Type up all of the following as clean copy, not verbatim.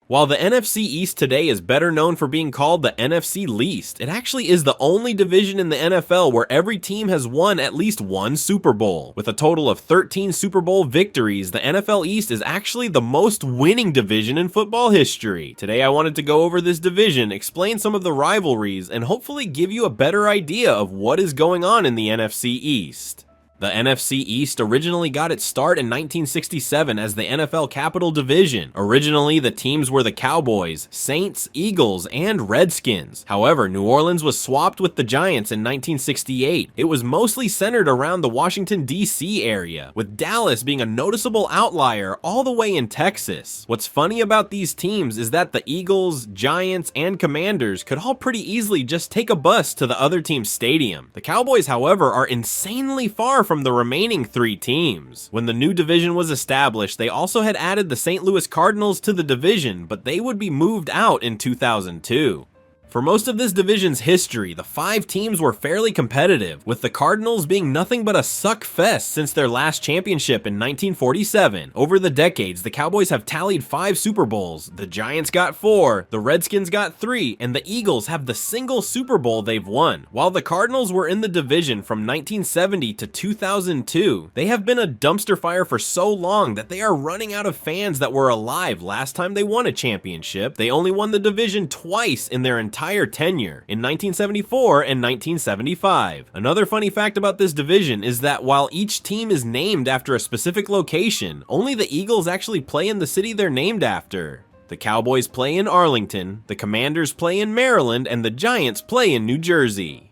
While the NFC East today is better known for being called the NFC Least, it actually is the only division in the NFL where every team has won at least one Super Bowl. With a total of 13 Super Bowl victories, the NFL East is actually the most winning division in football history. Today I wanted to go over this division, explain some of the rivalries, and hopefully give you a better idea of what is going on in the NFC East. The NFC East originally got its start in 1967 as the NFL Capital Division. Originally, the teams were the Cowboys, Saints, Eagles, and Redskins. However, New Orleans was swapped with the Giants in 1968. It was mostly centered around the Washington, D.C. area, with Dallas being a noticeable outlier all the way in Texas. What's funny about these teams is that the Eagles, Giants, and Commanders could all pretty easily just take a bus to the other team's stadium. The Cowboys, however, are insanely far from the remaining three teams. When the new division was established, they also had added the St. Louis Cardinals to the division, but they would be moved out in 2002. For most of this division's history, the five teams were fairly competitive, with the Cardinals being nothing but a suck fest since their last championship in 1947. Over the decades, the Cowboys have tallied 5 Super Bowls, the Giants got 4, the Redskins got 3, and the Eagles have the single Super Bowl they've won. While the Cardinals were in the division from 1970 to 2002, they have been a dumpster fire for so long that they are running out of fans that were alive last time they won a championship. They only won the division twice in their entire tenure, in 1974 and 1975. Another funny fact about this division is that while each team is named after a specific location, only the Eagles actually play in the city they're named after. The Cowboys play in Arlington, the Commanders play in Maryland, and the Giants play in New Jersey.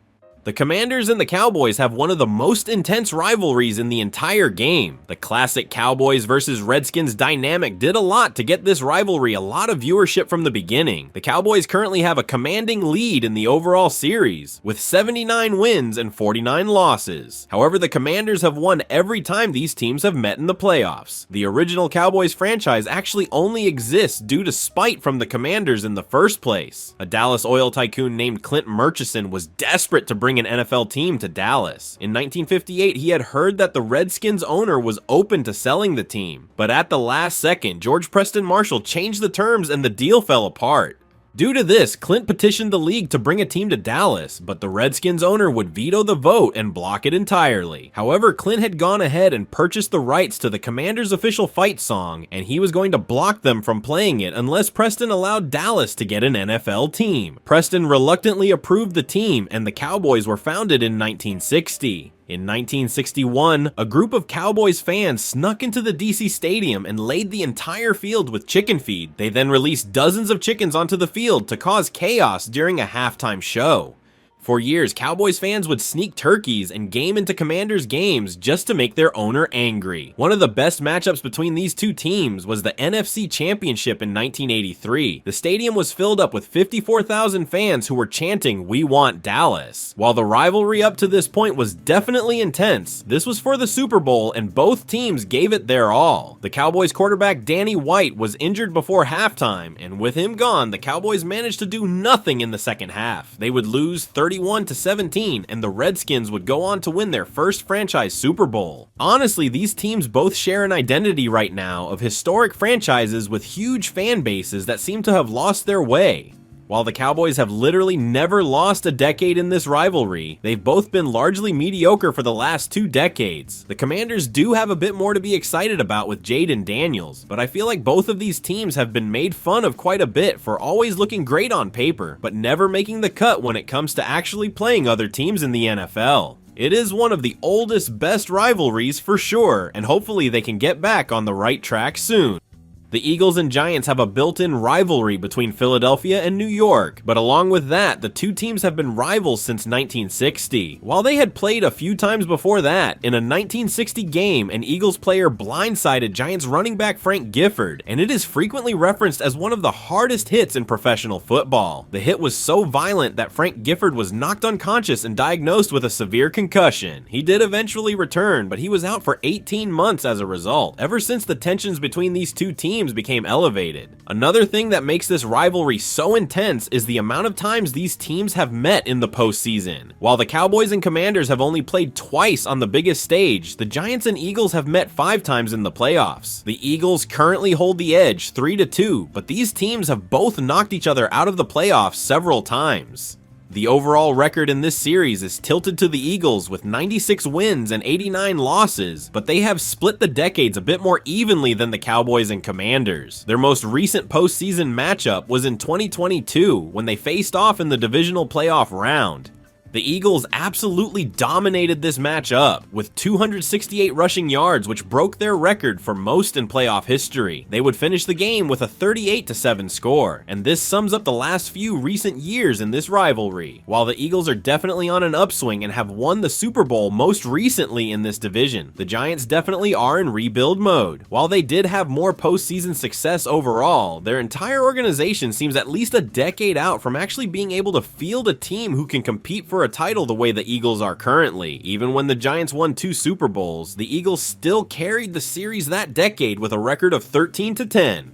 The Commanders and the Cowboys have one of the most intense rivalries in the entire game. The classic Cowboys versus Redskins dynamic did a lot to get this rivalry a lot of viewership from the beginning. The Cowboys currently have a commanding lead in the overall series, with 79 wins and 49 losses. However, the Commanders have won every time these teams have met in the playoffs. The original Cowboys franchise actually only exists due to spite from the Commanders in the first place. A Dallas oil tycoon named Clint Murchison was desperate to bring an NFL team to Dallas. In 1958, he had heard that the Redskins owner was open to selling the team, but at the last second, George Preston Marshall changed the terms and the deal fell apart. Due to this, Clint petitioned the league to bring a team to Dallas, but the Redskins owner would veto the vote and block it entirely. However, Clint had gone ahead and purchased the rights to the Commanders' official fight song, and he was going to block them from playing it unless Preston allowed Dallas to get an NFL team. Preston reluctantly approved the team, and the Cowboys were founded in 1960. In 1961, a group of Cowboys fans snuck into the DC stadium and laid the entire field with chicken feed. They then released dozens of chickens onto the field to cause chaos during a halftime show. For years, Cowboys fans would sneak turkeys and game into Commanders games just to make their owner angry. One of the best matchups between these two teams was the NFC Championship in 1983. The stadium was filled up with 54,000 fans who were chanting, "We want Dallas." While the rivalry up to this point was definitely intense, this was for the Super Bowl and both teams gave it their all. The Cowboys quarterback Danny White was injured before halftime, and with him gone, the Cowboys managed to do nothing in the second half. They would lose 31-17, and the Redskins would go on to win their first franchise Super Bowl. Honestly, these teams both share an identity right now of historic franchises with huge fan bases that seem to have lost their way. While the Cowboys have literally never lost a decade in this rivalry, they've both been largely mediocre for the last 2 decades. The Commanders do have a bit more to be excited about with Jaden Daniels, but I feel like both of these teams have been made fun of quite a bit for always looking great on paper, but never making the cut when it comes to actually playing other teams in the NFL. It is one of the oldest, best rivalries for sure, and hopefully they can get back on the right track soon. The Eagles and Giants have a built-in rivalry between Philadelphia and New York, but along with that, the two teams have been rivals since 1960. While they had played a few times before that, in a 1960 game, an Eagles player blindsided Giants running back Frank Gifford, and it is frequently referenced as one of the hardest hits in professional football. The hit was so violent that Frank Gifford was knocked unconscious and diagnosed with a severe concussion. He did eventually return, but he was out for 18 months as a result. Ever since, the tensions between these two teams games became elevated. Another thing that makes this rivalry so intense is the amount of times these teams have met in the postseason. While the Cowboys and Commanders have only played twice on the biggest stage, the Giants and Eagles have met 5 times in the playoffs. The Eagles currently hold the edge 3-2, but these teams have both knocked each other out of the playoffs several times. The overall record in this series is tilted to the Eagles with 96 wins and 89 losses, but they have split the decades a bit more evenly than the Cowboys and Commanders. Their most recent postseason matchup was in 2022 when they faced off in the divisional playoff round. The Eagles absolutely dominated this matchup with 268 rushing yards, which broke their record for most in playoff history. They would finish the game with a 38-7 score, and this sums up the last few recent years in this rivalry. While the Eagles are definitely on an upswing and have won the Super Bowl most recently in this division, the Giants definitely are in rebuild mode. While they did have more postseason success overall, their entire organization seems at least a decade out from actually being able to field a team who can compete for a title the way the Eagles are currently. Even when the Giants won 2 Super Bowls, the Eagles still carried the series that decade with a record of 13-10.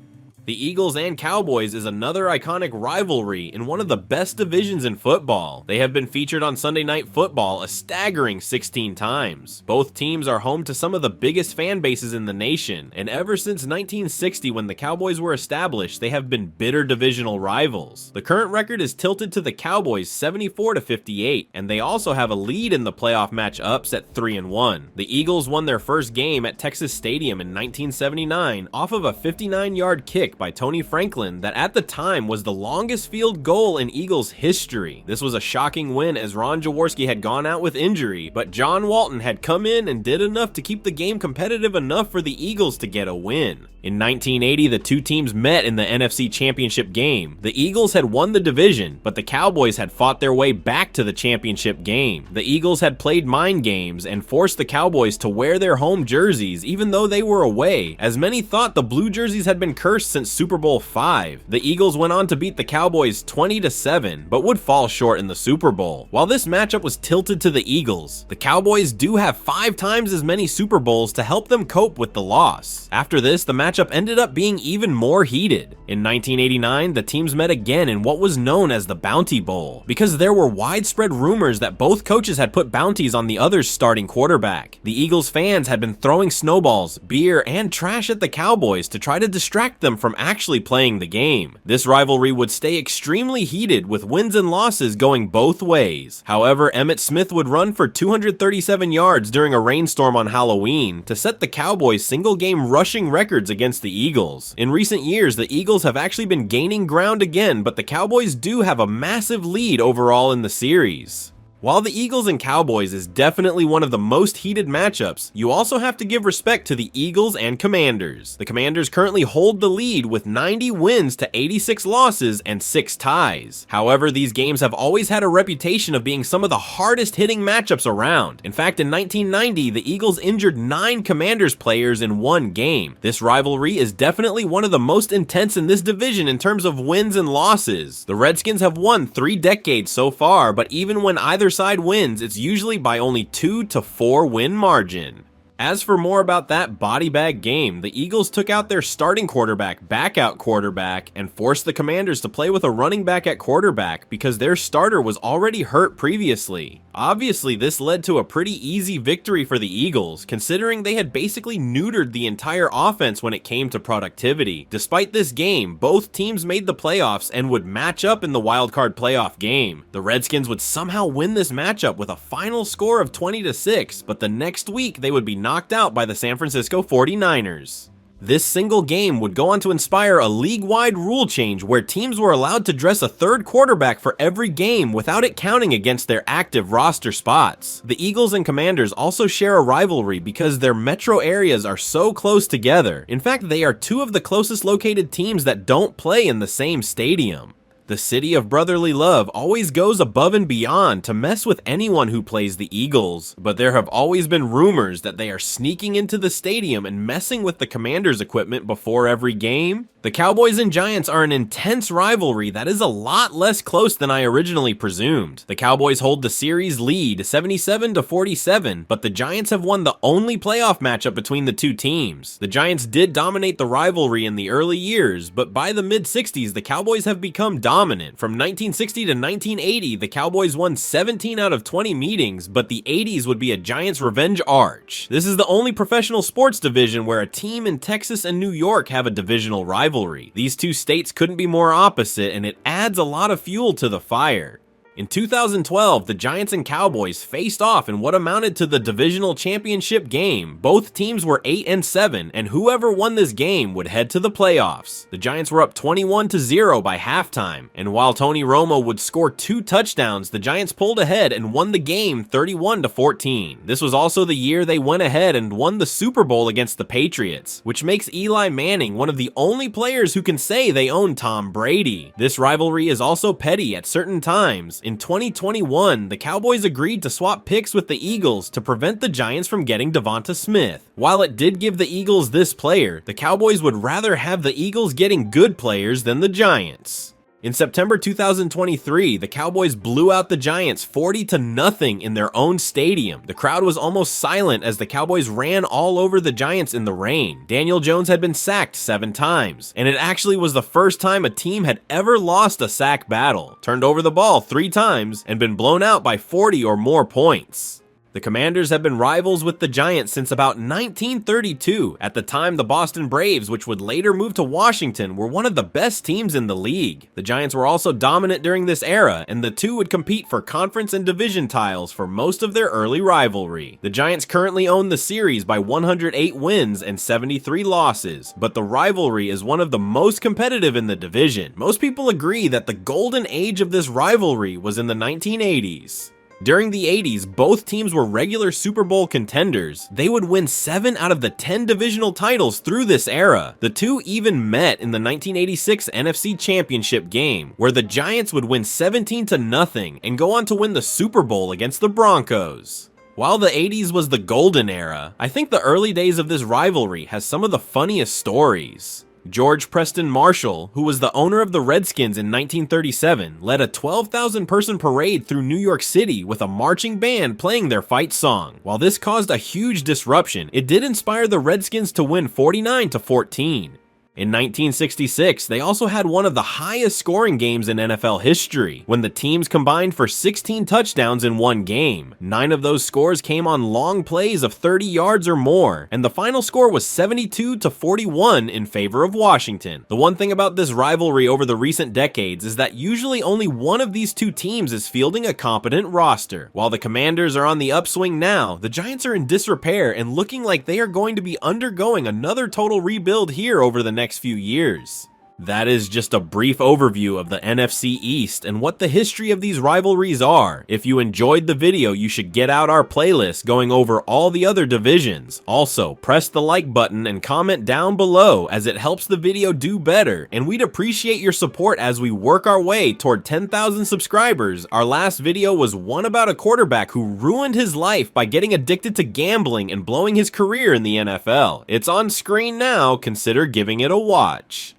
The Eagles and Cowboys is another iconic rivalry in one of the best divisions in football. They have been featured on Sunday Night Football a staggering 16 times. Both teams are home to some of the biggest fan bases in the nation, and ever since 1960 when the Cowboys were established, they have been bitter divisional rivals. The current record is tilted to the Cowboys 74-58, and they also have a lead in the playoff matchups at 3-1. The Eagles won their first game at Texas Stadium in 1979 off of a 59-yard kick by Tony Franklin that at the time was the longest field goal in Eagles history. This was a shocking win as Ron Jaworski had gone out with injury, but John Walton had come in and did enough to keep the game competitive enough for the Eagles to get a win. In 1980, the two teams met in the NFC Championship game. The Eagles had won the division, but the Cowboys had fought their way back to the championship game. The Eagles had played mind games and forced the Cowboys to wear their home jerseys even though they were away, as many thought the blue jerseys had been cursed since Super Bowl V. The Eagles went on to beat the Cowboys 20-7, but would fall short in the Super Bowl. While this matchup was tilted to the Eagles, the Cowboys do have 5 times as many Super Bowls to help them cope with the loss. After this, the matchup ended up being even more heated. In 1989, the teams met again in what was known as the Bounty Bowl, because there were widespread rumors that both coaches had put bounties on the other's starting quarterback. The Eagles fans had been throwing snowballs, beer, and trash at the Cowboys to try to distract them from actually playing the game. This rivalry would stay extremely heated with wins and losses going both ways. However, Emmitt Smith would run for 237 yards during a rainstorm on Halloween to set the Cowboys' single-game rushing records against the Eagles. In recent years, the Eagles have actually been gaining ground again, but the Cowboys do have a massive lead overall in the series. While the Eagles and Cowboys is definitely one of the most heated matchups, you also have to give respect to the Eagles and Commanders. The Commanders currently hold the lead with 90 wins to 86 losses and 6 ties. However, these games have always had a reputation of being some of the hardest hitting matchups around. In fact, in 1990, the Eagles injured 9 Commanders players in one game. This rivalry is definitely one of the most intense in this division in terms of wins and losses. The Redskins have won 3 decades so far, but even when either side wins, it's usually by only 2 to 4 win margin. As for more about that body bag game, the Eagles took out their starting quarterback, backup quarterback, and forced the Commanders to play with a running back at quarterback because their starter was already hurt previously. Obviously, this led to a pretty easy victory for the Eagles, considering they had basically neutered the entire offense when it came to productivity. Despite this game, both teams made the playoffs and would match up in the wildcard playoff game. The Redskins would somehow win this matchup with a final score of 20-6, but the next week they would be knocked out by the San Francisco 49ers. This single game would go on to inspire a league-wide rule change where teams were allowed to dress a third quarterback for every game without it counting against their active roster spots. The Eagles and Commanders also share a rivalry because their metro areas are so close together. In fact, they are 2 of the closest located teams that don't play in the same stadium. The city of brotherly love always goes above and beyond to mess with anyone who plays the Eagles, but there have always been rumors that they are sneaking into the stadium and messing with the Commanders' equipment before every game. The Cowboys and Giants are an intense rivalry that is a lot less close than I originally presumed. The Cowboys hold the series lead 77-47, but the Giants have won the only playoff matchup between the two teams. The Giants did dominate the rivalry in the early years, but by the mid-60s, the Cowboys have become dominant. From 1960 to 1980, the Cowboys won 17 out of 20 meetings, but the 80s would be a Giants revenge arch. This is the only professional sports division where a team in Texas and New York have a divisional rivalry. These two states couldn't be more opposite, and it adds a lot of fuel to the fire. In 2012, the Giants and Cowboys faced off in what amounted to the divisional championship game. Both teams were 8-7, and whoever won this game would head to the playoffs. The Giants were up 21-0 by halftime, and while Tony Romo would score 2 touchdowns, the Giants pulled ahead and won the game 31-14. This was also the year they went ahead and won the Super Bowl against the Patriots, which makes Eli Manning one of the only players who can say they own Tom Brady. This rivalry is also petty at certain times. In 2021, the Cowboys agreed to swap picks with the Eagles to prevent the Giants from getting Devonta Smith. While it did give the Eagles this player, the Cowboys would rather have the Eagles getting good players than the Giants. In September 2023, the Cowboys blew out the Giants 40-0 in their own stadium. The crowd was almost silent as the Cowboys ran all over the Giants in the rain. Daniel Jones had been sacked 7 times, and it actually was the first time a team had ever lost a sack battle, turned over the ball 3 times, and been blown out by 40 or more points. The Commanders have been rivals with the Giants since about 1932. At the time, the Boston Braves, which would later move to Washington, were one of the best teams in the league. The Giants were also dominant during this era, and the two would compete for conference and division titles for most of their early rivalry. The Giants currently own the series by 108 wins and 73 losses, but the rivalry is one of the most competitive in the division. Most people agree that the golden age of this rivalry was in the 1980s. During the 80s, both teams were regular Super Bowl contenders. They would win 7 out of the 10 divisional titles through this era. The two even met in the 1986 NFC Championship game, where the Giants would win 17-0 and go on to win the Super Bowl against the Broncos. While the 80s was the golden era, I think the early days of this rivalry has some of the funniest stories. George Preston Marshall, who was the owner of the Redskins in 1937, led a 12,000-person parade through New York City with a marching band playing their fight song. While this caused a huge disruption, it did inspire the Redskins to win 49-14. In 1966, they also had one of the highest scoring games in NFL history, when the teams combined for 16 touchdowns in one game. 9 of those scores came on long plays of 30 yards or more, and the final score was 72-41 in favor of Washington. The one thing about this rivalry over the recent decades is that usually only one of these two teams is fielding a competent roster. While the Commanders are on the upswing now, the Giants are in disrepair and looking like they are going to be undergoing another total rebuild here over the next few years. That is just a brief overview of the NFC East and what the history of these rivalries are. If you enjoyed the video, you should get out our playlist going over all the other divisions. Also, press the like button and comment down below as it helps the video do better, and we'd appreciate your support as we work our way toward 10,000 subscribers. Our last video was one about a quarterback who ruined his life by getting addicted to gambling and blowing his career in the NFL. It's on screen now, consider giving it a watch.